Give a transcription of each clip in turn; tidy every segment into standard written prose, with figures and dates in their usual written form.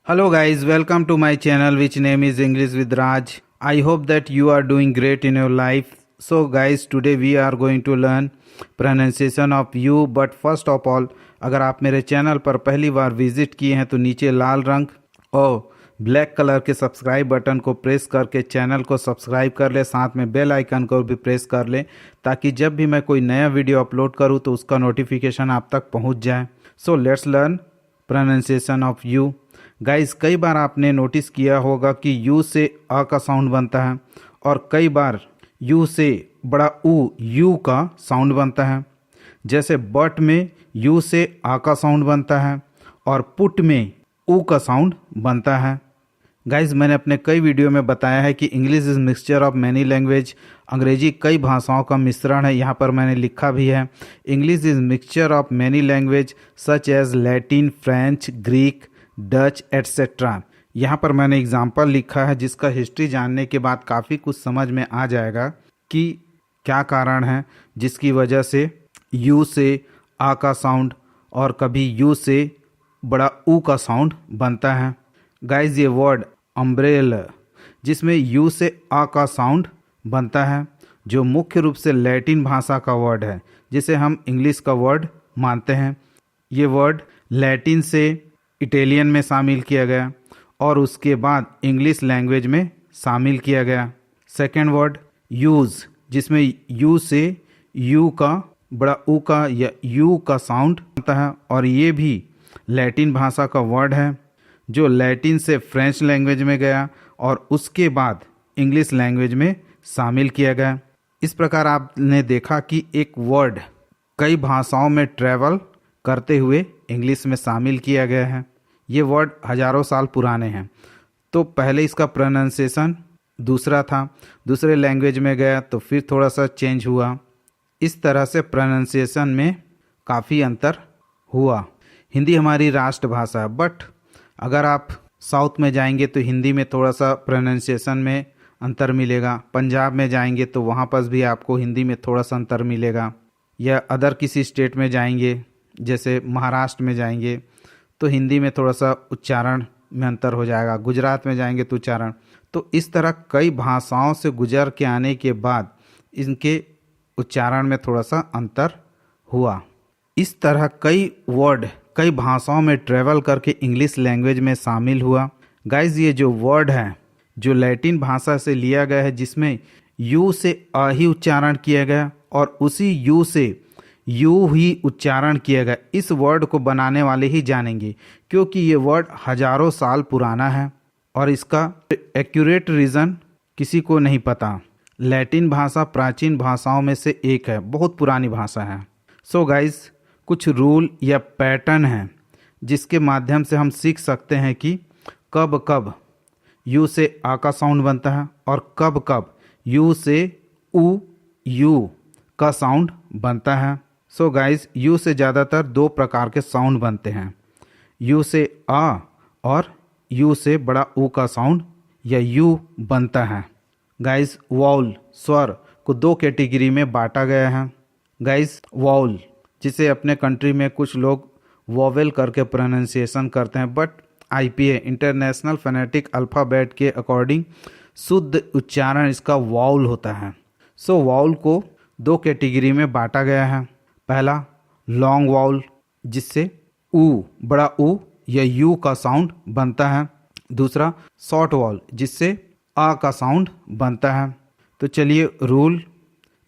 Hello guys, welcome to my channel which name is English with Raj. I hope that you are doing great in your life. So guys, today we are going to learn pronunciation of you. But first of all, अगर आप मेरे channel पर पहली बार visit किए हैं तो नीचे लाल रंग और ब्लैक कलर के सब्सक्राइब बटन को प्रेस करके चैनल को सब्सक्राइब कर ले, साथ में बेल आइकन को भी प्रेस कर ले ताकि जब भी मैं कोई नया वीडियो अपलोड करूं तो उसका नोटिफिकेशन आप तक पहुंच जाए. So let's learn pronunciation of you. Guys, कई बार आपने नोटिस किया होगा कि यू से अ का साउंड बनता है और कई बार यू से बड़ा यू का साउंड बनता है. जैसे बट में यू से आ का साउंड बनता है और पुट में ऊ का साउंड बनता है. गाइस, मैंने अपने कई वीडियो में बताया है कि English is mixture of many language. अंग्रेजी कई भाषाओं का मिश्रण है. यहाँ पर मैंने लिखा भी है, English is mixture of many language such as Latin, French, Greek, Dutch etcetera. यहाँ पर मैंने एग्जाम्पल लिखा है जिसका हिस्ट्री जानने के बाद काफ़ी कुछ समझ में आ जाएगा कि क्या कारण है जिसकी वजह से यू से आ का साउंड और कभी यू से बड़ा ऊ का साउंड बनता है. गाइस, ये वर्ड अम्ब्रेला जिसमें यू से आ का साउंड बनता है, जो मुख्य रूप से लैटिन भाषा का वर्ड है जिसे हम इंग्लिश का वर्ड मानते हैं. ये वर्ड लैटिन से इटालियन में शामिल किया गया और उसके बाद इंग्लिश लैंग्वेज में शामिल किया गया. सेकेंड वर्ड यूज़, जिसमें यू से यू का बड़ा ऊ का या यू का साउंड बनता है और ये भी लैटिन भाषा का वर्ड है जो लैटिन से फ्रेंच लैंग्वेज में गया और उसके बाद इंग्लिश लैंग्वेज में शामिल किया गया. इस प्रकार आपने देखा कि एक वर्ड कई भाषाओं में ट्रैवल करते हुए इंग्लिश में शामिल किया गया है. ये वर्ड हजारों साल पुराने हैं. तो पहले इसका प्रोनाउंसिएशन दूसरा था, दूसरे लैंग्वेज में गया तो फिर थोड़ा सा चेंज हुआ. इस तरह से प्रोनाउंसिएशन में काफ़ी अंतर हुआ. हिंदी हमारी राष्ट्रभाषा है, बट अगर आप साउथ में जाएंगे तो हिंदी में थोड़ा सा प्रोनाउंसिएशन में अंतर मिलेगा. पंजाब में जाएंगे तो वहाँ पर भी आपको हिंदी में थोड़ा सा अंतर मिलेगा. या अदर किसी स्टेट में जाएंगे जैसे महाराष्ट्र में जाएंगे तो हिंदी में थोड़ा सा उच्चारण में अंतर हो जाएगा. गुजरात में जाएंगे तो उच्चारण. तो इस तरह कई भाषाओं से गुजर के आने के बाद इनके उच्चारण में थोड़ा सा अंतर हुआ. इस तरह कई वर्ड कई भाषाओं में ट्रेवल करके इंग्लिश लैंग्वेज में शामिल हुआ. गाइस, ये जो वर्ड है जो लैटिन भाषा से लिया गया है जिसमें यू से अ ही उच्चारण किया गया और उसी यू से यू ही उच्चारण किया गया. इस वर्ड को बनाने वाले ही जानेंगे क्योंकि ये वर्ड हजारों साल पुराना है और इसका एक्यूरेट रीज़न किसी को नहीं पता. लैटिन भाषा प्राचीन भाषाओं में से एक है, बहुत पुरानी भाषा है. सो गाइस, कुछ रूल या पैटर्न हैं जिसके माध्यम से हम सीख सकते हैं कि कब कब यू से आ का साउंड बनता है और कब कब यू से यू का साउंड बनता है. सो गाइस, यू से ज़्यादातर दो प्रकार के साउंड बनते हैं, यू से आ और यू से बड़ा ऊ का साउंड या यू बनता है. गाइस, वाउल स्वर को दो कैटेगरी में बांटा गया है. गाइस, वाउल जिसे अपने कंट्री में कुछ लोग वोवेल करके प्रोनाउंसिएशन करते हैं, but IPA international phonetic alphabet के अकॉर्डिंग शुद्ध उच्चारण इसका वाउल होता है. सो वाउल को दो कैटेगरी में बांटा गया है. पहला लॉन्ग वाउल जिससे बड़ा ऊ या यू का साउंड बनता है. दूसरा शॉर्ट वाउल जिससे आ का साउंड बनता है. तो चलिए रूल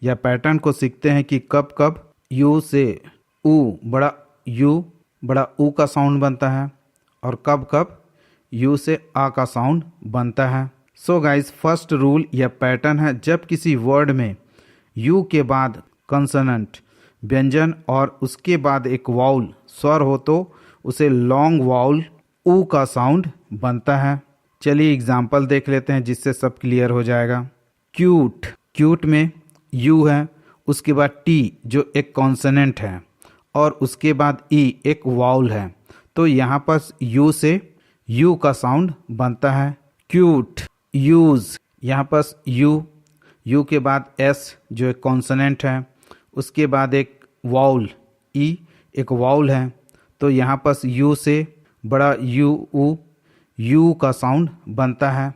या पैटर्न को सीखते हैं कि कब कब यू से बड़ा ऊ का साउंड बनता है और कब कब यू से आ का साउंड बनता है. सो गाइस, फर्स्ट रूल या पैटर्न है जब किसी वर्ड में यू के बाद कंसोनेंट व्यंजन और उसके बाद एक वाउल स्वर हो तो उसे लॉन्ग वाउल ऊ का साउंड बनता है. चलिए एग्जाम्पल देख लेते हैं जिससे सब क्लियर हो जाएगा. क्यूट में यू है, उसके बाद टी जो एक कॉन्सोनेंट है और उसके बाद ई एक वाउल है. तो यहाँ पर यू से यू का साउंड बनता है. क्यूट. यूज, यहाँ पर यू के बाद एस जो एक कॉन्सोनेंट है, उसके बाद एक वाउल ई एक वाउल है. तो यहाँ पर यू से बड़ा यू यू का साउंड बनता है।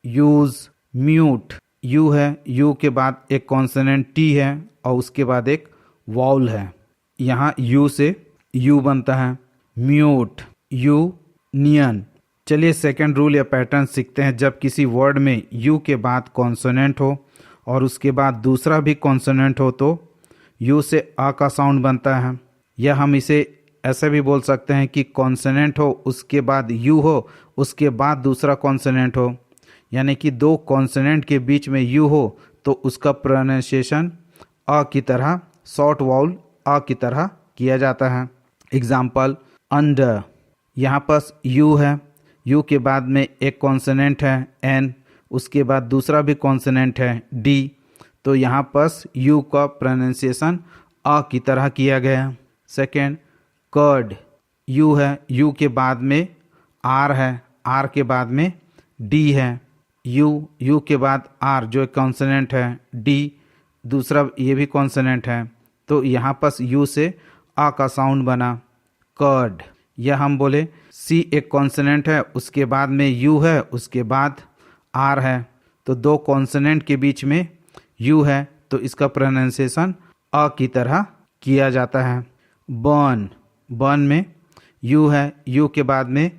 यूज, म्यूट, यू है, यू के बाद एक कॉन्सोनेंट टी है और उसके बाद एक वाउल है। यहाँ यू से यू बनता है। Mute, union. चलिए सेकंड रूल या पैटर्न सीखते हैं। जब किसी वर्ड में यू के बाद कॉन्सोनेंट हो और उसके बाद दूसरा भी कॉन्सोनेंट हो तो यू से आ का साउंड बनता है। या हम इसे ऐसे भी बोल सकते हैं कि कॉन्सोनेंट हो उसके बाद यू हो उसके बाद दूसरा कॉन्सोनेंट हो, यानी कि दो कॉन्सोनेंट के बीच में यू हो तो उसका प्रोनाउंसिएशन अ की तरह, शॉर्ट वाउल अ की तरह किया जाता है। Example, under. यहाँ पास यू है, यू के बाद में एक कॉन्सोनेंट है एन, उसके बाद दूसरा भी कॉन्सोनेंट है डी, तो यहाँ पास यू का प्रोनाउंसिएशन अ की तरह किया गया। Second, curd. यू है, यू के बाद में आर है, आर के बाद में डी है। यू के बाद आर जो एक कॉन्सोनेंट है, डी दूसरा ये भी कॉन्सोनेंट है, तो यहाँ पास यू से आ का साउंड बना, कर्ड। या हम बोले सी एक कॉन्सोनेंट है उसके बाद में यू है उसके बाद आर है, तो दो कॉन्सोनेंट के बीच में यू है तो इसका प्रोनाउंसिएशन अ की तरह किया जाता है। बर्न, बर्न में यू है, यू के बाद में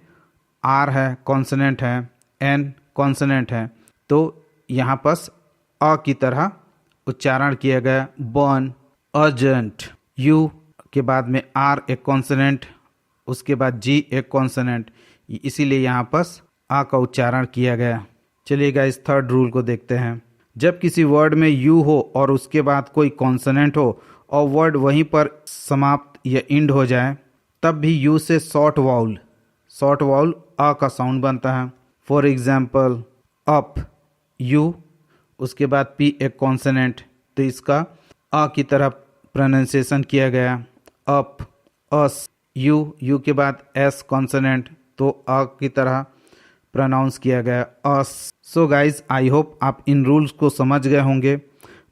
आर है, कॉन्सोनेंट है, एन कॉन्सोनेंट है, तो यहाँ पास अ की तरह उच्चारण किया गया, बर्न। अर्जेंट, यू के बाद में आर एक कॉन्सोनेंट उसके बाद जी एक कॉन्सोनेंट, इसीलिए यहाँ पास आ का उच्चारण किया गया। चलिए गाइस थर्ड रूल को देखते हैं। जब किसी वर्ड में यू हो और उसके बाद कोई कॉन्सोनेंट हो और वर्ड वहीं पर समाप्त या इंड हो जाए तब भी यू से शॉर्ट वाउल अ का साउंड बनता है। फॉर एग्जाम्पल, अप, यू उसके बाद पी एक कॉन्सोनेंट, तो इसका अ की तरह प्रोनाउंसिएशन किया गया, अप। अस, यू के बाद एस कॉन्सोनेंट, तो अ की तरह प्रोनाउंस किया गया, अस। सो गाइज आई होप आप इन रूल्स को समझ गए होंगे।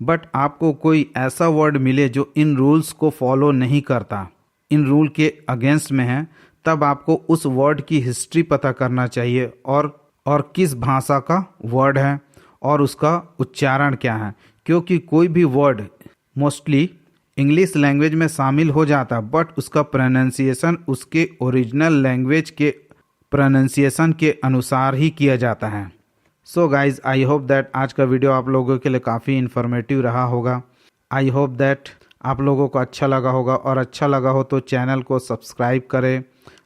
बट आपको कोई ऐसा वर्ड मिले जो इन रूल्स को फॉलो नहीं करता, इन रूल के अगेंस्ट में है, तब आपको उस वर्ड की हिस्ट्री पता करना चाहिए और किस भाषा का वर्ड है और उसका उच्चारण क्या है, क्योंकि कोई भी वर्ड मोस्टली इंग्लिश लैंग्वेज में शामिल हो जाता बट उसका प्रोनाउंसिएशन उसके ओरिजिनल लैंग्वेज के प्रोनाउंसिएशन के अनुसार ही किया जाता है। So guys I hope that आज का वीडियो आप लोगों के लिए काफ़ी इन्फॉर्मेटिव रहा होगा। आई होप दैट आप लोगों को अच्छा लगा होगा, और अच्छा लगा हो तो चैनल को सब्सक्राइब करें,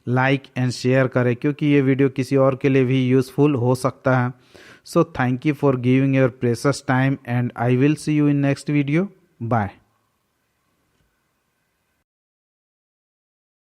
लाइक एंड शेयर करें, क्योंकि ये वीडियो किसी और के लिए भी यूज़फुल हो सकता है। So thank you for giving your precious time and I will see you in next video. Bye.